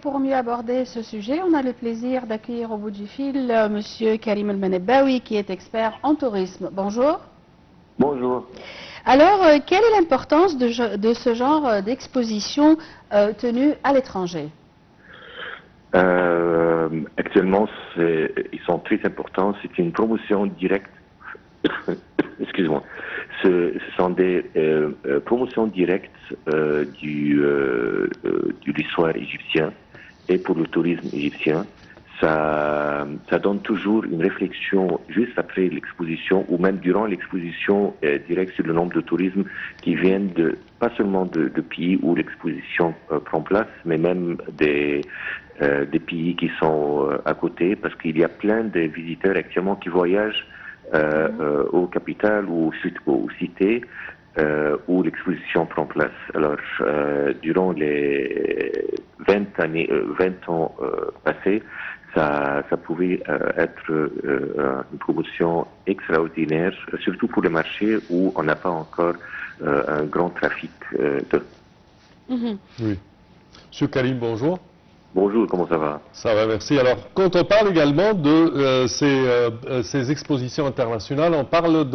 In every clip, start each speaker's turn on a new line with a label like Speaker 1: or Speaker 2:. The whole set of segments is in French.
Speaker 1: pour mieux aborder ce sujet, on a le plaisir d'accueillir au bout du fil Monsieur Karim El-Menebbaoui, qui est expert en tourisme. Bonjour.
Speaker 2: Bonjour.
Speaker 1: Alors, quelle est l'importance de ce genre d'exposition tenue à l'étranger?
Speaker 2: Actuellement, ils sont très importants. C'est une promotion directe. Excuse-moi. Ce sont des promotions directes de l'histoire égyptienne et pour le tourisme égyptien. Ça donne toujours une réflexion juste après l'exposition ou même durant l'exposition directe sur le nombre de tourisme qui viennent pas seulement de pays où l'exposition prend place, mais même des pays qui sont à côté, parce qu'il y a plein de visiteurs actuellement qui voyagent aux capitales ou aux cités où l'exposition prend place. Alors, durant les 20 ans passés, ça pouvait être une promotion extraordinaire, surtout pour les marchés où on n'a pas encore un grand trafic de...
Speaker 3: Oui. Monsieur Karim, bonjour.
Speaker 2: Bonjour, comment ça va?
Speaker 3: Ça va, merci. Alors, quand on parle également de ces expositions internationales, on parle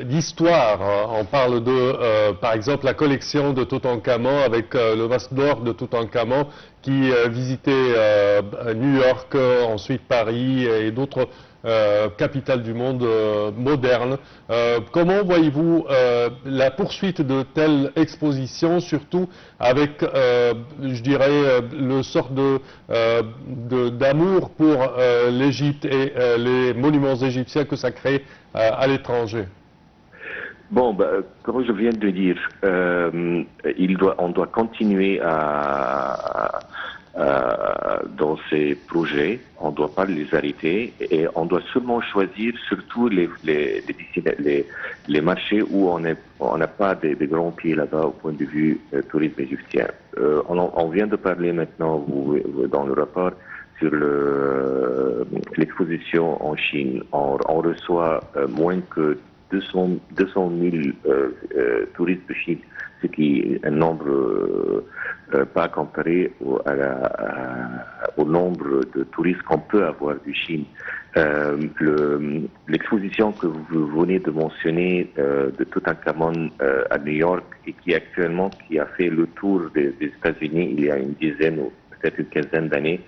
Speaker 3: d'histoire. On parle par exemple, la collection de Toutankhamon avec le masque d'or de Toutankhamon qui visitait New York, ensuite Paris et d'autres capitales du monde moderne. Comment voyez-vous la poursuite de telles expositions, surtout avec, je dirais, le sort d'amour pour l'Égypte et les monuments égyptiens que ça crée à l'étranger?
Speaker 2: Bon, comme je viens de dire, on doit continuer dans ces projets, on ne doit pas les arrêter et on doit seulement choisir surtout les marchés où on n'a pas de grands pieds là-bas au point de vue tourisme égyptien. On vient de parler maintenant dans le rapport sur l'exposition en Chine. On reçoit moins que 200 000 touristes de Chine, ce qui est un nombre pas comparé au nombre de touristes qu'on peut avoir de Chine. L'exposition que vous venez de mentionner de Toutankhamon à New York et qui a fait le tour des États-Unis il y a une dizaine ou peut-être une quinzaine d'années,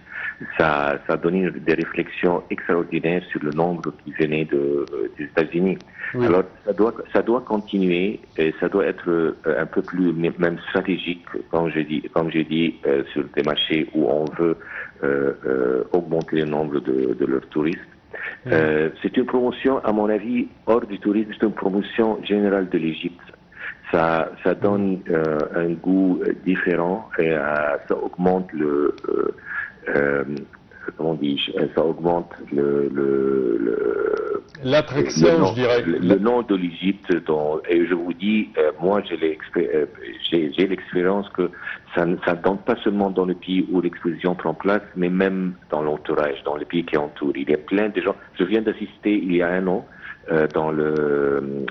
Speaker 2: ça a donné des réflexions extraordinaires sur le nombre qui venait des États-Unis. Oui. Alors, ça doit continuer et ça doit être un peu plus même stratégique, comme j'ai dit, sur des marchés où on veut augmenter le nombre de leurs touristes. Oui. C'est une promotion, à mon avis, hors du tourisme, c'est une promotion générale de l'Égypte. Ça donne un goût différent et ça augmente comment dis-je, ça augmente
Speaker 3: l'attraction, je dirais.
Speaker 2: Le nom de l'Égypte. Et je vous dis, moi j'ai l'expérience que ça ne donne pas seulement dans le pays où l'exposition prend place, mais même dans l'entourage, dans les pays qui entourent. Il y a plein de gens. Je viens d'assister il y a un an dans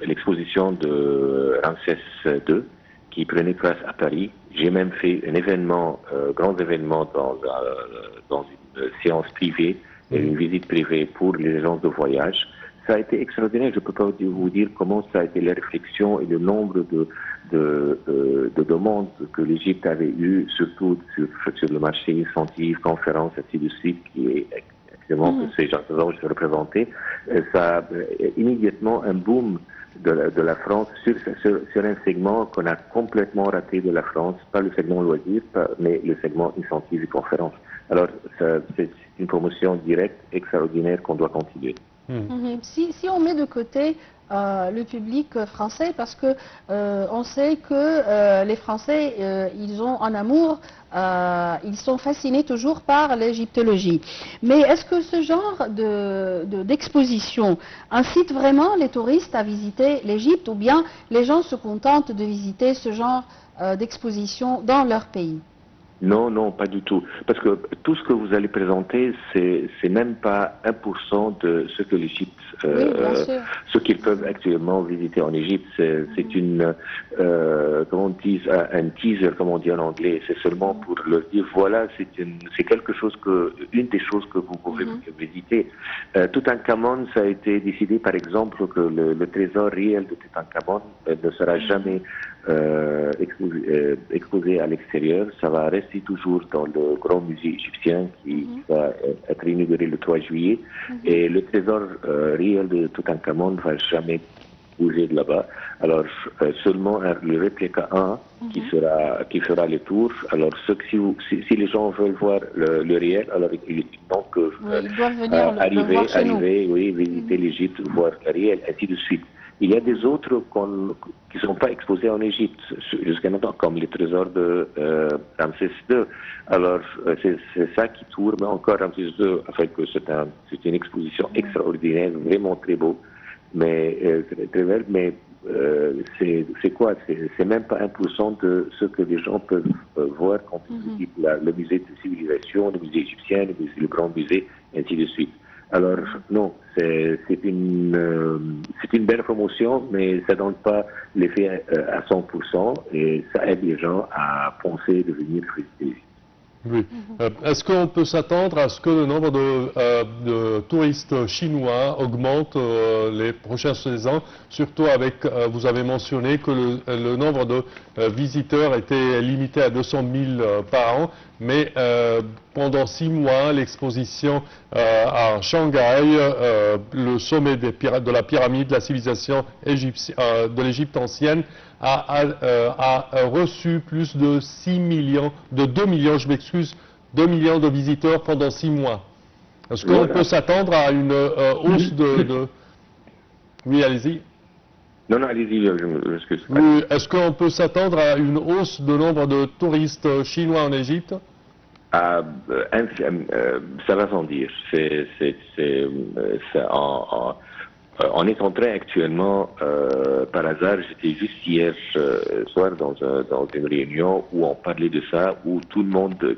Speaker 2: l'exposition de Ramsès II qui prenait place à Paris. J'ai même fait un événement, grand événement dans une séance privée, une visite privée pour les agences de voyage. Ça a été extraordinaire. Je ne peux pas vous dire comment ça a été la réflexion et le nombre de demandes que l'Égypte avait eues, surtout sur le marché incentive, conférences, ainsi de suite, qui est actuellement que ces gens se représentaient. Ça a immédiatement un boom de la France sur un segment qu'on a complètement raté de la France, pas le segment loisir, mais le segment incentive et conférence. Alors, c'est une promotion directe, extraordinaire qu'on doit continuer.
Speaker 1: Si on met de côté le public français, parce que on sait que les Français, ils ont un amour, ils sont fascinés toujours par l'égyptologie. Mais est-ce que ce genre d'exposition incite vraiment les touristes à visiter l'Égypte, ou bien les gens se contentent de visiter ce genre d'exposition dans leur pays?
Speaker 2: Non, non, pas du tout. Parce que tout ce que vous allez présenter, c'est même pas 1% de ce que l'Égypte,
Speaker 1: Oui, bien sûr.
Speaker 2: ce qu'ils peuvent actuellement visiter en Égypte. C'est une, comment on dit, un teaser, comme on dit en anglais. C'est seulement pour leur dire, voilà, c'est quelque chose une des choses que vous pouvez visiter. Toutankhamon, ça a été décidé, par exemple, que le trésor réel de Toutankhamon ne sera jamais exposé à l'extérieur. Ça va rester toujours dans le grand musée égyptien qui va être inauguré le 3 juillet. Et le trésor réel de Toutankhamon ne va jamais bouger de là-bas. Alors, seulement le réplica 1 qui fera le tour. Alors, si les gens veulent voir le réel, alors ils
Speaker 1: doivent venir le voir chez nous.
Speaker 2: Oui, visiter l'Égypte, voir le réel, ainsi de suite. Il y a des autres qui ne sont pas exposés en Égypte jusqu'à maintenant, comme les trésors de Ramsès II. Alors, c'est ça qui tourne encore Ramsès II, afin que c'est une exposition extraordinaire, vraiment très beau, mais très belle, mais c'est quoi? C'est même pas 1% de ce que les gens peuvent voir quand ils visitent le musée de civilisation, le musée égyptien, le grand musée, ainsi de suite. Alors, non, c'est une belle promotion, mais ça ne donne pas l'effet à 100% et ça aide les gens à penser de venir visiter.
Speaker 3: Oui. Est-ce qu'on peut s'attendre à ce que le nombre de touristes chinois augmente les prochaines saisons, surtout avec, vous avez mentionné que le nombre de visiteurs était limité à 200 000 par an, mais pendant 6 mois, l'exposition à Shanghai, le sommet de la pyramide de la civilisation de l'Égypte ancienne, a reçu plus de 2 millions, je m'excuse, 2 millions de visiteurs pendant 6 mois. Est-ce qu'on peut s'attendre à une hausse de... Oui, allez-y.
Speaker 2: Non, allez-y, je m'excuse.
Speaker 3: Oui, est-ce qu'on peut s'attendre à une hausse de nombre de touristes chinois en Égypte?
Speaker 2: Ça va sans dire. On est en train actuellement, par hasard, j'étais juste hier soir dans une réunion où on parlait de ça, où tout le monde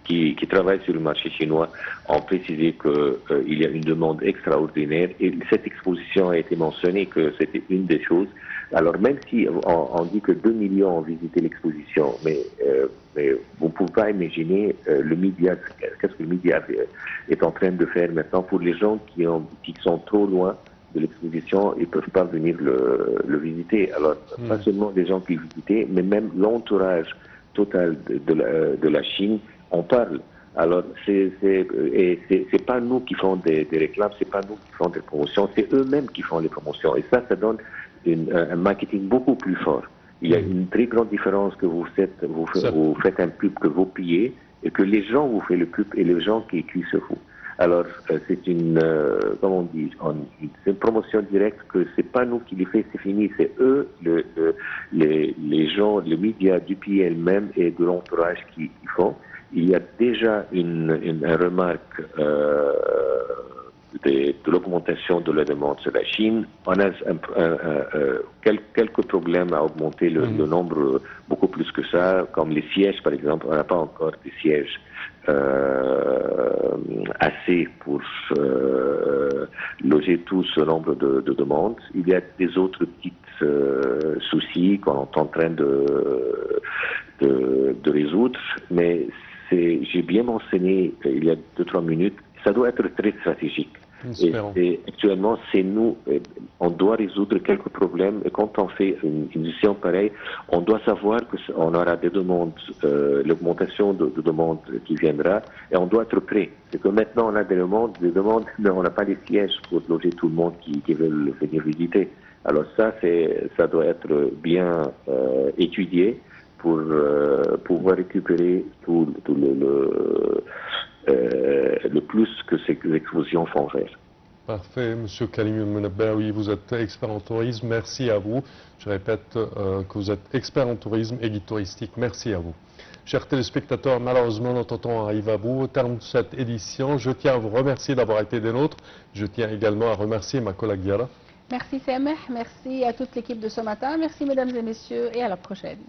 Speaker 2: qui travaille sur le marché chinois ont précisé qu'il y a une demande extraordinaire et cette exposition a été mentionnée que c'était une des choses. Alors même si on dit que 2 millions ont visité l'exposition, mais vous ne pouvez pas imaginer le média, qu'est-ce que le média est en train de faire maintenant pour les gens qui sont trop loin de l'exposition, ils ne peuvent pas venir le visiter. Alors, pas seulement les gens qui visitaient, mais même l'entourage total de la Chine en parle. Alors, c'est pas nous qui font des réclames, c'est pas nous qui font des promotions, c'est eux-mêmes qui font les promotions. Et ça donne un marketing beaucoup plus fort. Il y a une très grande différence que vous faites un pub que vous payez et que les gens vous font le pub et les gens qui se foutent. Alors, c'est comment on dit, c'est une promotion directe que c'est pas nous qui les fait, c'est fini, c'est eux, les gens, les médias du pays elles-mêmes et de l'entourage qui font. Il y a déjà une remarque de l'augmentation de la demande sur la Chine. On a quelques problèmes à augmenter le nombre beaucoup plus que ça, comme les sièges par exemple. On n'a pas encore des sièges assez pour loger tout ce nombre de demandes. Il y a des autres petits soucis qu'on est en train de résoudre, mais j'ai bien mentionné il y a 2-3 minutes, ça doit être très stratégique. Et actuellement, c'est nous, on doit résoudre quelques problèmes. Et quand on fait une mission pareille, on doit savoir qu'on aura des demandes, l'augmentation de demandes qui viendra, et on doit être prêt. C'est que maintenant, on a des demandes, mais on n'a pas les sièges pour loger tout le monde qui veut venir visiter. Alors ça doit être bien étudié pour pouvoir récupérer tout le plus que ces expositions font faire.
Speaker 3: Parfait, Monsieur Kalim Menabbaoui, vous êtes expert en tourisme, merci à vous. Je répète que vous êtes expert en tourisme et guide touristique, merci à vous. Chers téléspectateurs, malheureusement notre temps arrive à bout. Au terme de cette édition, je tiens à vous remercier d'avoir été des nôtres. Je tiens également à remercier ma collègue Yara.
Speaker 1: Merci Sameh, merci à toute l'équipe de ce matin, merci mesdames et messieurs et à la prochaine.